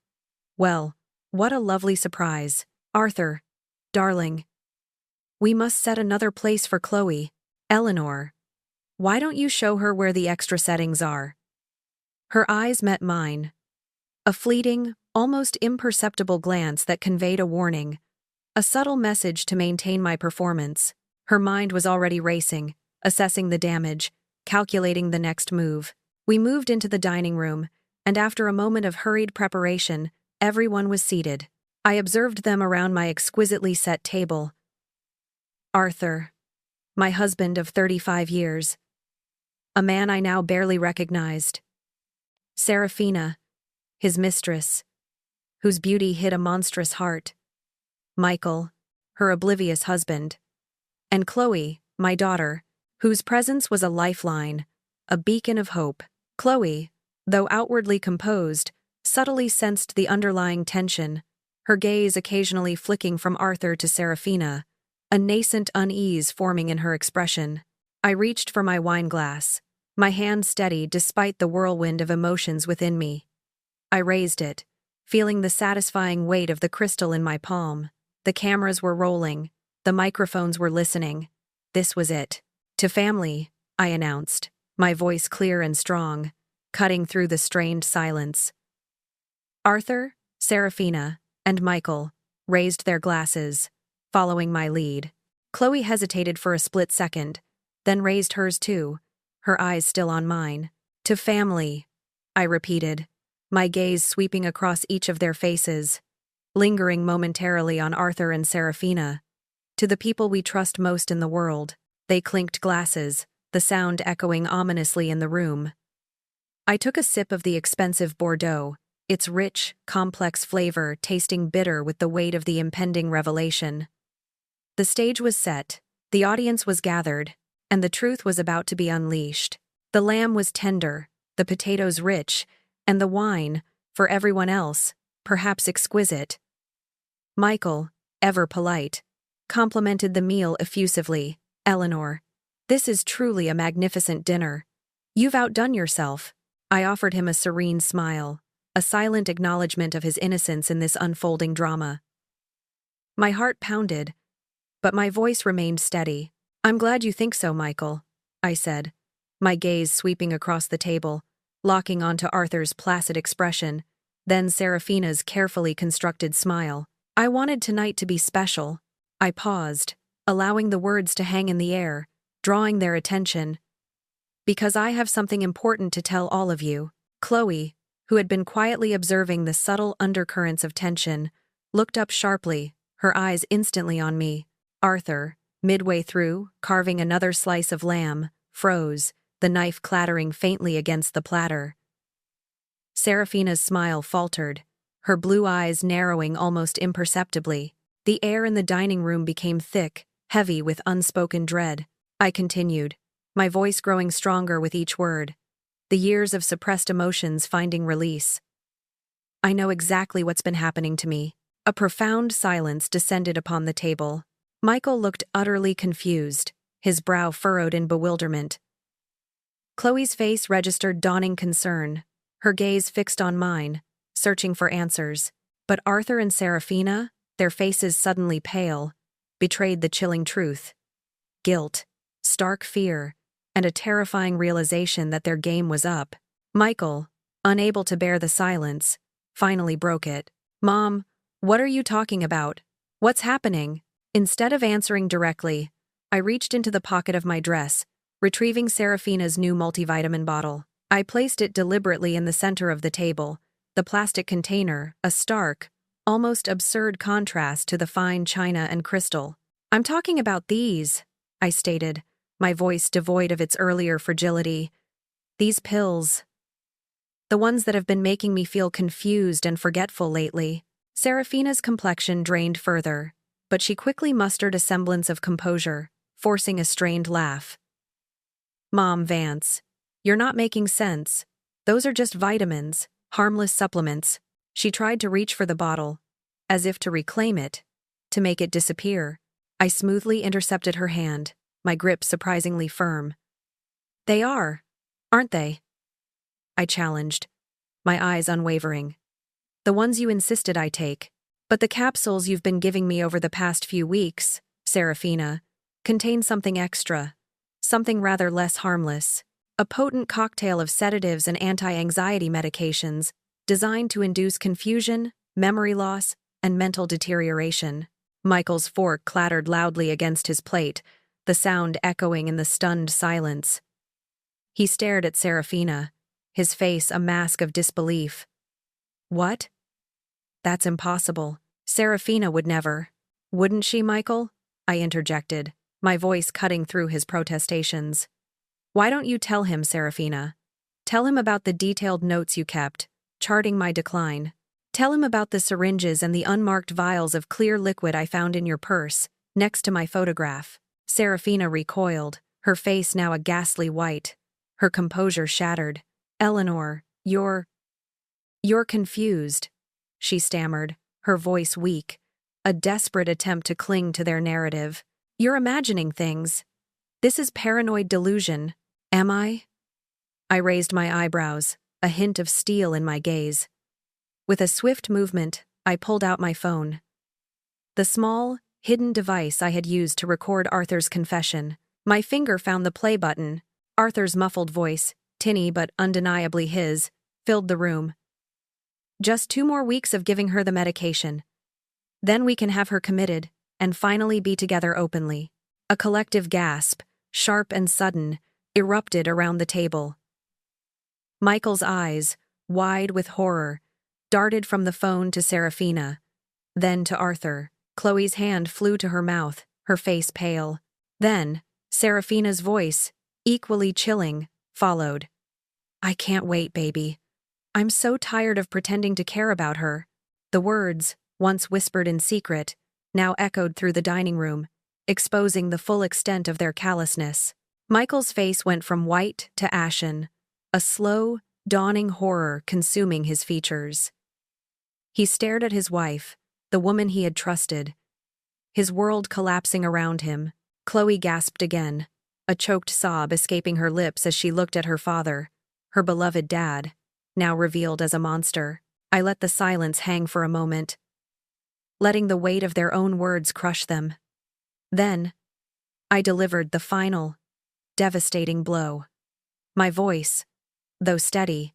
Well, what a lovely surprise. Arthur, darling. We must set another place for Chloe. Eleanor, why don't you show her where the extra settings are? Her eyes met mine. A fleeting, almost imperceptible glance that conveyed a warning, a subtle message to maintain my performance. Her mind was already racing, assessing the damage, calculating the next move. We moved into the dining room, and after a moment of hurried preparation, everyone was seated. I observed them around my exquisitely set table. Arthur, my husband of 35 years, a man I now barely recognized. Serafina, his mistress, whose beauty hid a monstrous heart. Michael, her oblivious husband. And Chloe, my daughter, whose presence was a lifeline, a beacon of hope. Chloe, though outwardly composed, subtly sensed the underlying tension, her gaze occasionally flicking from Arthur to Serafina, a nascent unease forming in her expression. I reached for my wine glass, my hand steady despite the whirlwind of emotions within me. I raised it, feeling the satisfying weight of the crystal in my palm. The cameras were rolling. The microphones were listening. This was it. "To family," I announced, my voice clear and strong, cutting through the strained silence. Arthur, Serafina, and Michael raised their glasses, following my lead. Chloe hesitated for a split second, then raised hers too, her eyes still on mine. "To family," I repeated, my gaze sweeping across each of their faces, lingering momentarily on Arthur and Serafina. "To the people we trust most in the world." They clinked glasses, the sound echoing ominously in the room. I took a sip of the expensive Bordeaux, its rich, complex flavor tasting bitter with the weight of the impending revelation. The stage was set, the audience was gathered, and the truth was about to be unleashed. The lamb was tender, the potatoes rich, and the wine, for everyone else, perhaps exquisite. Michael, ever polite, complimented the meal effusively. "Eleanor, this is truly a magnificent dinner. You've outdone yourself." I offered him a serene smile, a silent acknowledgement of his innocence in this unfolding drama. My heart pounded, but my voice remained steady. "I'm glad you think so, Michael," I said, my gaze sweeping across the table, locking onto Arthur's placid expression, then Serafina's carefully constructed smile. "I wanted tonight to be special." I paused, allowing the words to hang in the air, drawing their attention. "Because I have something important to tell all of you." Chloe, who had been quietly observing the subtle undercurrents of tension, looked up sharply, her eyes instantly on me. Arthur, midway through, carving another slice of lamb, froze, the knife clattering faintly against the platter. Serafina's smile faltered, her blue eyes narrowing almost imperceptibly. The air in the dining room became thick, heavy with unspoken dread. I continued, my voice growing stronger with each word, the years of suppressed emotions finding release. "I know exactly what's been happening to me." A profound silence descended upon the table. Michael looked utterly confused, his brow furrowed in bewilderment. Chloe's face registered dawning concern, her gaze fixed on mine, searching for answers. But Arthur and Serafina, their faces suddenly pale, betrayed the chilling truth. Guilt, stark fear, and a terrifying realization that their game was up. Michael, unable to bear the silence, finally broke it. "Mom, what are you talking about? What's happening?" Instead of answering directly, I reached into the pocket of my dress, retrieving Serafina's new multivitamin bottle. I placed it deliberately in the center of the table, the plastic container, a stark, almost absurd contrast to the fine china and crystal. "I'm talking about these," I stated, my voice devoid of its earlier fragility. "These pills. The ones that have been making me feel confused and forgetful lately." Serafina's complexion drained further, but she quickly mustered a semblance of composure, forcing a strained laugh. "Mom Vance, you're not making sense. Those are just vitamins, harmless supplements." She tried to reach for the bottle, as if to reclaim it, to make it disappear. I smoothly intercepted her hand, my grip surprisingly firm. "They are, aren't they?" I challenged, my eyes unwavering. "The ones you insisted I take. But the capsules you've been giving me over the past few weeks, Serafina, contain something extra, something rather less harmless. A potent cocktail of sedatives and anti-anxiety medications designed to induce confusion, memory loss, and mental deterioration." Michael's fork clattered loudly against his plate, the sound echoing in the stunned silence. He stared at Serafina, his face a mask of disbelief. "What? That's impossible. Serafina would never." "Wouldn't she, Michael?" I interjected, my voice cutting through his protestations. "Why don't you tell him, Serafina? Tell him about the detailed notes you kept, charting my decline. Tell him about the syringes and the unmarked vials of clear liquid I found in your purse, next to my photograph." Serafina recoiled, her face now a ghastly white, her composure shattered. "Eleanor, you're confused," she stammered, her voice weak, a desperate attempt to cling to their narrative. "You're imagining things. This is paranoid delusion." "Am I?" I raised my eyebrows, a hint of steel in my gaze. With a swift movement, I pulled out my phone. The small, hidden device I had used to record Arthur's confession. My finger found the play button. Arthur's muffled voice, tinny but undeniably his, filled the room. Just 2 more weeks of giving her the medication. Then we can have her committed, and finally be together openly. A collective gasp, sharp and sudden, erupted around the table. Michael's eyes, wide with horror, darted from the phone to Serafina, then to Arthur. Chloe's hand flew to her mouth, her face pale. Then, Serafina's voice, equally chilling, followed. "I can't wait, baby. I'm so tired of pretending to care about her." The words, once whispered in secret, now echoed through the dining room, exposing the full extent of their callousness. Michael's face went from white to ashen, a slow, dawning horror consuming his features. He stared at his wife, the woman he had trusted, his world collapsing around him. Chloe gasped again, a choked sob escaping her lips as she looked at her father, her beloved dad, now revealed as a monster. I let the silence hang for a moment, letting the weight of their own words crush them. Then, I delivered the final, devastating blow. My voice, though steady,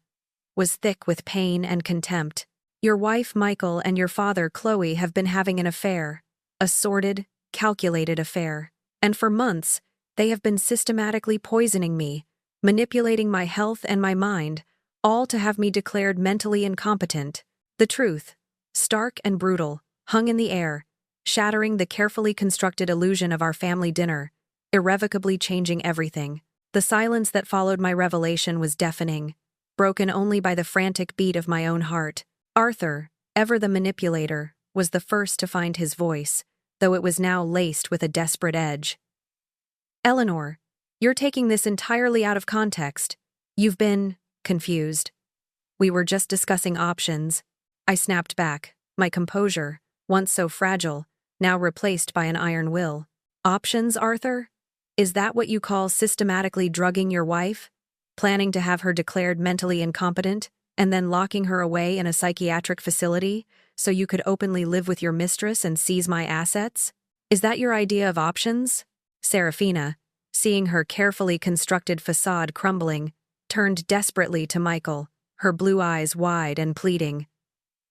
was thick with pain and contempt. "Your wife, Michael, and your father, Chloe, have been having an affair, a sordid, calculated affair. And for months, they have been systematically poisoning me, manipulating my health and my mind, all to have me declared mentally incompetent." The truth, stark and brutal, hung in the air, shattering the carefully constructed illusion of our family dinner, irrevocably changing everything. The silence that followed my revelation was deafening, broken only by the frantic beat of my own heart. Arthur, ever the manipulator, was the first to find his voice, though it was now laced with a desperate edge. "Eleanor, you're taking this entirely out of context. You've been confused. We were just discussing options." I snapped back, my composure, once so fragile, now replaced by an iron will. "Options, Arthur? Is that what you call systematically drugging your wife? Planning to have her declared mentally incompetent, and then locking her away in a psychiatric facility so you could openly live with your mistress and seize my assets? Is that your idea of options?" Serafina, seeing her carefully constructed facade crumbling, turned desperately to Michael, her blue eyes wide and pleading.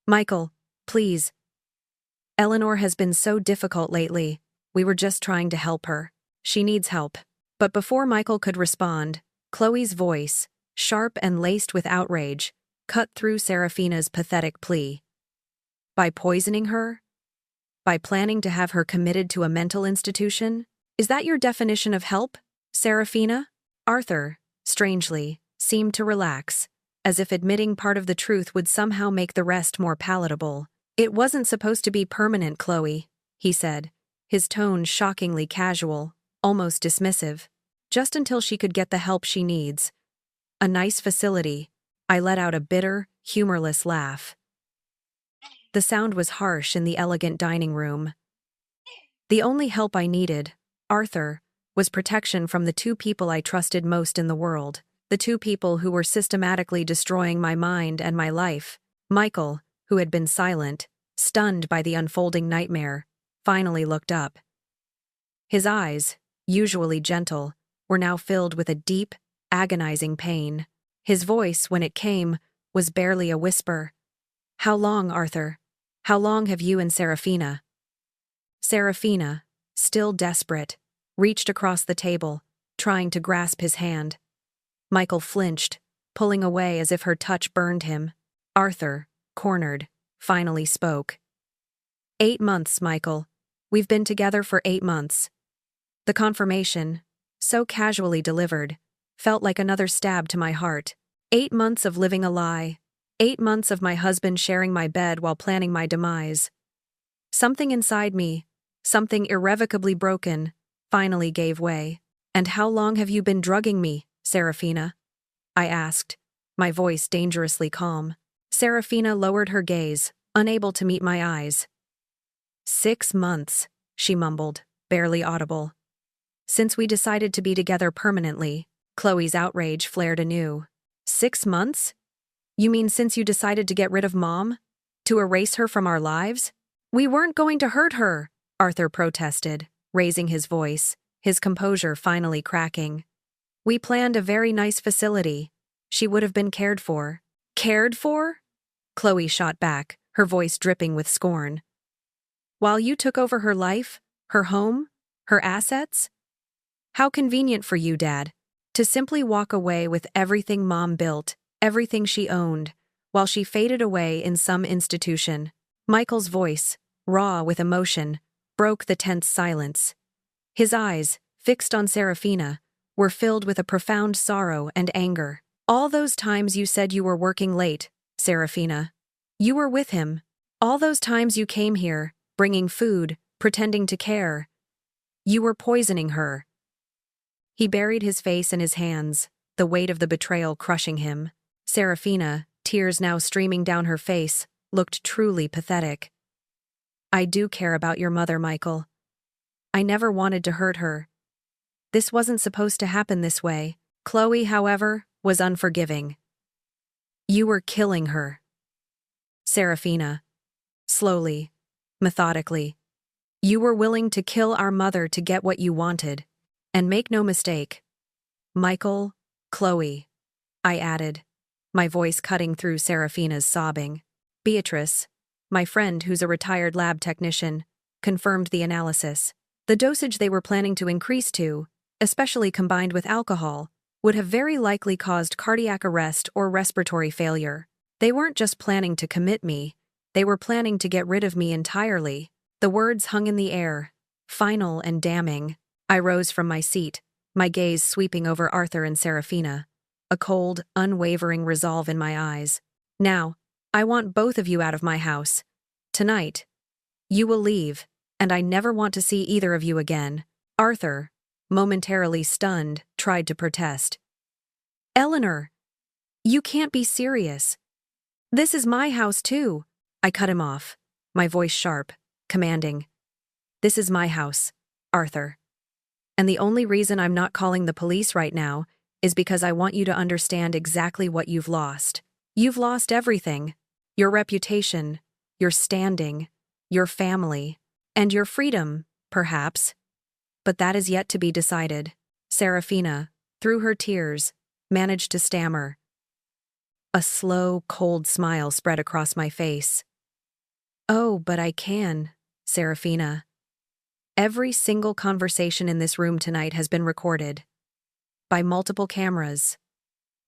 "Michael, please. Eleanor has been so difficult lately. We were just trying to help her. She needs help." But before Michael could respond, Chloe's voice, sharp and laced with outrage, cut through Serafina's pathetic plea. "By poisoning her? By planning to have her committed to a mental institution? Is that your definition of help, Serafina?" Arthur, strangely, seemed to relax, as if admitting part of the truth would somehow make the rest more palatable. "It wasn't supposed to be permanent, Chloe," he said, his tone shockingly casual, almost dismissive. "Just until she could get the help she needs. A nice facility." I let out a bitter, humorless laugh. The sound was harsh in the elegant dining room. The only help I needed, Arthur, was protection from the 2 people I trusted most in the world, the 2 people who were systematically destroying my mind and my life. Michael, who had been silent, stunned by the unfolding nightmare, finally looked up. His eyes, usually gentle, were now filled with a deep, agonizing pain. His voice, when it came, was barely a whisper. "How long, Arthur? How long have you and Serafina?" Serafina, still desperate, reached across the table, trying to grasp his hand. Michael flinched, pulling away as if her touch burned him. Arthur, cornered, finally spoke. 8 months, Michael. We've been together for 8 months." The confirmation, so casually delivered, felt like another stab to my heart. 8 months of living a lie. 8 months of my husband sharing my bed while planning my demise. Something inside me, something irrevocably broken, finally gave way. "And how long have you been drugging me, Serafina?" I asked, my voice dangerously calm. Serafina lowered her gaze, unable to meet my eyes. 6 months, she mumbled, barely audible. "Since we decided to be together permanently." Chloe's outrage flared anew. 6 months? You mean since you decided to get rid of Mom? To erase her from our lives? We weren't going to hurt her, Arthur protested, raising his voice, his composure finally cracking. We planned a very nice facility. She would have been cared for. Cared for? Chloe shot back, her voice dripping with scorn. While you took over her life, her home, her assets? How convenient for you, Dad, to simply walk away with everything Mom built, everything she owned, while she faded away in some institution. Michael's voice, raw with emotion, broke the tense silence. His eyes, fixed on Serafina, were filled with a profound sorrow and anger. All those times you said you were working late, Serafina. You were with him. All those times you came here, bringing food, pretending to care. You were poisoning her. He buried his face in his hands, the weight of the betrayal crushing him. Serafina, tears now streaming down her face, looked truly pathetic. I do care about your mother, Michael. I never wanted to hurt her. This wasn't supposed to happen this way. Chloe, however, was unforgiving. You were killing her. Serafina. Slowly, methodically. You were willing to kill our mother to get what you wanted. And make no mistake. Michael, Chloe, I added, my voice cutting through Serafina's sobbing. Beatrice, my friend who's a retired lab technician, confirmed the analysis. The dosage they were planning to increase to, especially combined with alcohol, would have very likely caused cardiac arrest or respiratory failure. They weren't just planning to commit me, they were planning to get rid of me entirely. The words hung in the air, final and damning. I rose from my seat, my gaze sweeping over Arthur and Serafina, a cold, unwavering resolve in my eyes. Now, I want both of you out of my house. Tonight. You will leave, and I never want to see either of you again. Arthur, momentarily stunned, tried to protest. Eleanor, you can't be serious. This is my house too. I cut him off, my voice sharp, commanding. This is my house, Arthur. And the only reason I'm not calling the police right now is because I want you to understand exactly what you've lost. You've lost everything. Your reputation, your standing, your family, and your freedom, perhaps. But that is yet to be decided. Serafina, through her tears, managed to stammer. A slow, cold smile spread across my face. Oh, but I can, Serafina. Every single conversation in this room tonight has been recorded. By multiple cameras.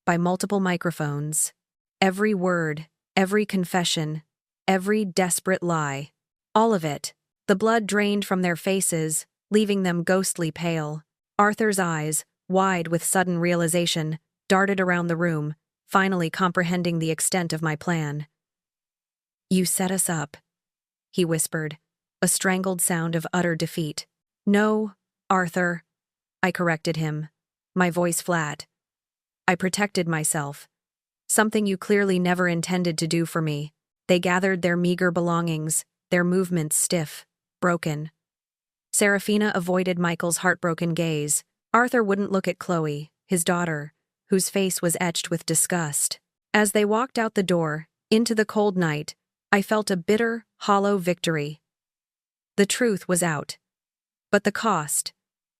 By multiple microphones. Every word, every confession, every desperate lie. All of it. The blood drained from their faces, leaving them ghostly pale. Arthur's eyes, wide with sudden realization, darted around the room, finally comprehending the extent of my plan. You set us up, he whispered, a strangled sound of utter defeat. No, Arthur, I corrected him, my voice flat. I protected myself. Something you clearly never intended to do for me. They gathered their meager belongings, their movements stiff, broken. Serafina avoided Michael's heartbroken gaze. Arthur wouldn't look at Chloe, his daughter, whose face was etched with disgust. As they walked out the door, into the cold night, I felt a bitter, hollow victory. The truth was out. But the cost,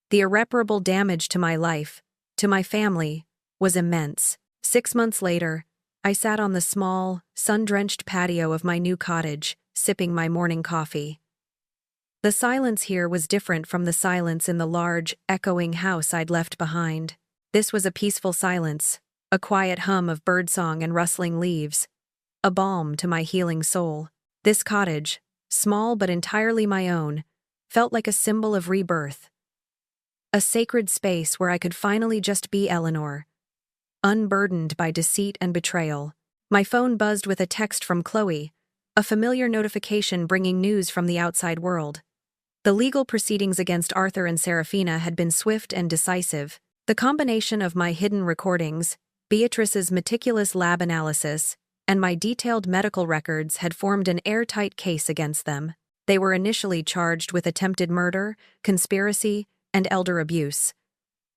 the irreparable damage to my life, to my family, was immense. 6 months later, I sat on the small, sun-drenched patio of my new cottage, sipping my morning coffee. The silence here was different from the silence in the large, echoing house I'd left behind. This was a peaceful silence, a quiet hum of birdsong and rustling leaves, a balm to my healing soul. This cottage, small but entirely my own, felt like a symbol of rebirth. A sacred space where I could finally just be Eleanor, unburdened by deceit and betrayal. My phone buzzed with a text from Chloe, a familiar notification bringing news from the outside world. The legal proceedings against Arthur and Serafina had been swift and decisive. The combination of my hidden recordings, Beatrice's meticulous lab analysis, and my detailed medical records had formed an airtight case against them. They were initially charged with attempted murder, conspiracy, and elder abuse.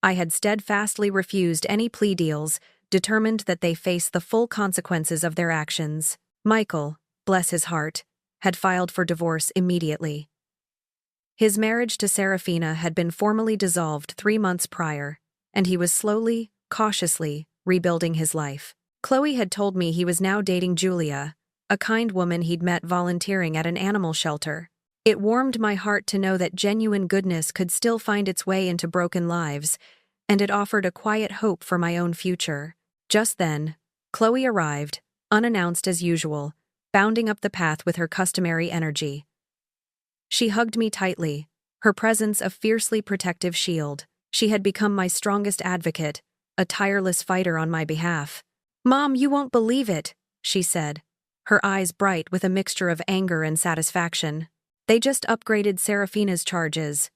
I had steadfastly refused any plea deals, determined that they face the full consequences of their actions. Michael, bless his heart, had filed for divorce immediately. His marriage to Serafina had been formally dissolved 3 months prior, and he was slowly, cautiously, rebuilding his life. Chloe had told me he was now dating Julia, a kind woman he'd met volunteering at an animal shelter. It warmed my heart to know that genuine goodness could still find its way into broken lives, and it offered a quiet hope for my own future. Just then, Chloe arrived, unannounced as usual, bounding up the path with her customary energy. She hugged me tightly, her presence a fiercely protective shield. She had become my strongest advocate, a tireless fighter on my behalf. "Mom, you won't believe it," she said, her eyes bright with a mixture of anger and satisfaction. "They just upgraded Serafina's charges.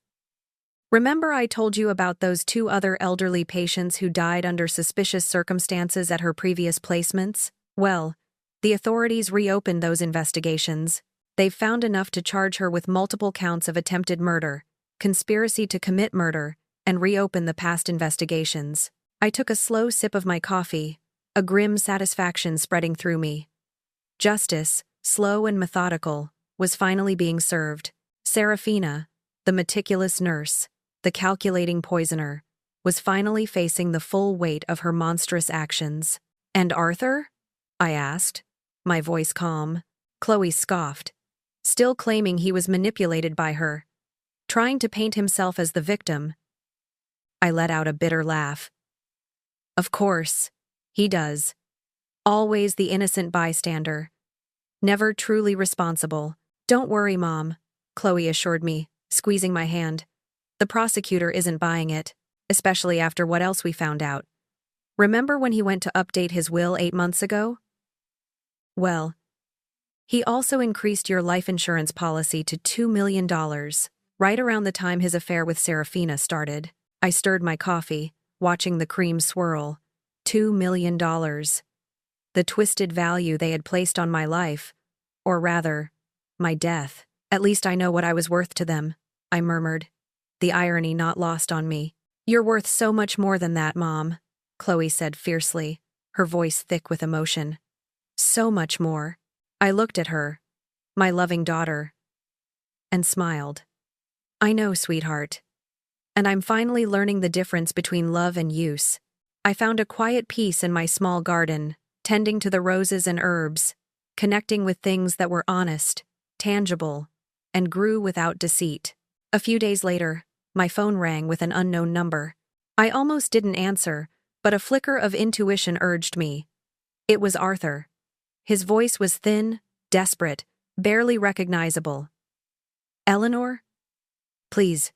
Remember I told you about those 2 other elderly patients who died under suspicious circumstances at her previous placements? Well, the authorities reopened those investigations. They've found enough to charge her with multiple counts of attempted murder, conspiracy to commit murder, and reopen the past investigations." I took a slow sip of my coffee, a grim satisfaction spreading through me. Justice, slow and methodical, was finally being served. Serafina, the meticulous nurse, the calculating poisoner, was finally facing the full weight of her monstrous actions. "And Arthur?" I asked, my voice calm. Chloe scoffed, still claiming he was manipulated by her, trying to paint himself as the victim. I let out a bitter laugh. "Of course, he does. Always the innocent bystander. Never truly responsible." "Don't worry, Mom," Chloe assured me, squeezing my hand. "The prosecutor isn't buying it, especially after what else we found out. Remember when he went to update his will 8 months ago? Well, he also increased your life insurance policy to $2 million, right around the time his affair with Serafina started." I stirred my coffee, watching the cream swirl. $2 million. The twisted value they had placed on my life, or rather, my death. "At least I know what I was worth to them," I murmured, the irony not lost on me. "You're worth so much more than that, Mom," Chloe said fiercely, her voice thick with emotion. "So much more." I looked at her, my loving daughter, and smiled. "I know, sweetheart. And I'm finally learning the difference between love and use. I found a quiet peace in my small garden, tending to the roses and herbs, connecting with things that were honest, tangible, and grew without deceit." A few days later, my phone rang with an unknown number. I almost didn't answer, but a flicker of intuition urged me. It was Arthur. His voice was thin, desperate, barely recognizable. "Eleanor? Please.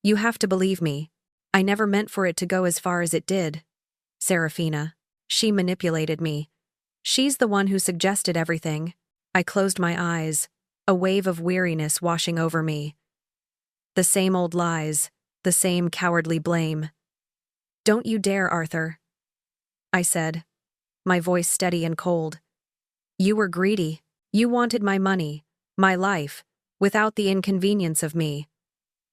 You have to believe me. I never meant for it to go as far as it did. Serafina. She manipulated me. She's the one who suggested everything." I closed my eyes, a wave of weariness washing over me. The same old lies, the same cowardly blame. "Don't you dare, Arthur," I said, my voice steady and cold. "You were greedy. You wanted my money, my life, without the inconvenience of me.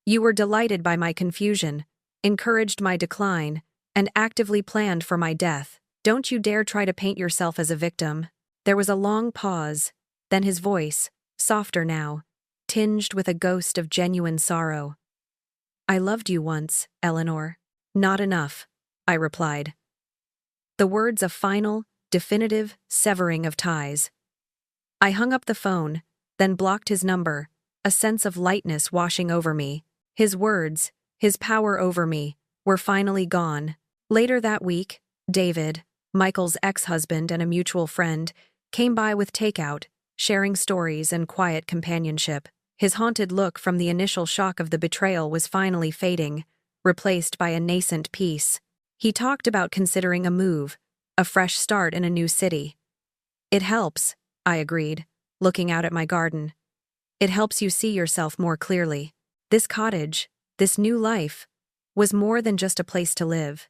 You were delighted by my confusion, encouraged my decline, and actively planned for my death. Don't you dare try to paint yourself as a victim." There was a long pause, then his voice, softer now, tinged with a ghost of genuine sorrow. "I loved you once, Eleanor." "Not enough," I replied. The words a final, definitive severing of ties. I hung up the phone, then blocked his number, a sense of lightness washing over me. His words, his power over me, were finally gone. Later that week, David, Michael's ex-husband and a mutual friend, came by with takeout, sharing stories and quiet companionship. His haunted look from the initial shock of the betrayal was finally fading, replaced by a nascent peace. He talked about considering a move, a fresh start in a new city. "It helps," I agreed, looking out at my garden. "It helps you see yourself more clearly. This cottage, this new life, was more than just a place to live.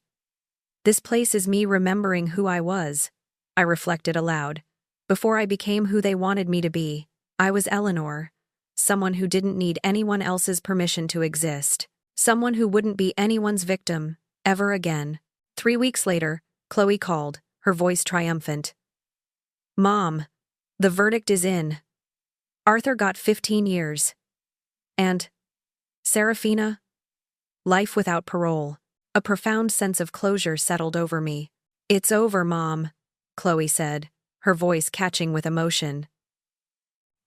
This place is me remembering who I was," I reflected aloud. "Before I became who they wanted me to be, I was Eleanor, someone who didn't need anyone else's permission to exist, someone who wouldn't be anyone's victim, ever again." 3 weeks later, Chloe called, her voice triumphant. "Mom, The verdict is in. Arthur got 15 years. And Serafina? Life without parole. A profound sense of closure settled over me. "It's over, Mom," Chloe said, her voice catching with emotion.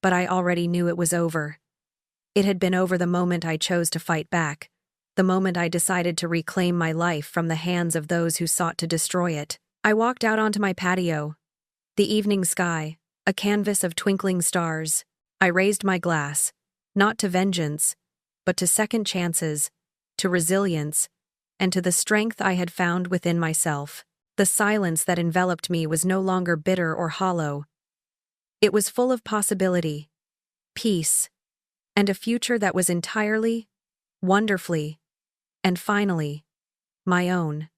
But I already knew it was over. It had been over the moment I chose to fight back, the moment I decided to reclaim my life from the hands of those who sought to destroy it. I walked out onto my patio. The evening sky, a canvas of twinkling stars. I raised my glass, not to vengeance, but to second chances, to resilience, and to the strength I had found within myself. The silence that enveloped me was no longer bitter or hollow. It was full of possibility, peace, and a future that was entirely, wonderfully, and finally, my own.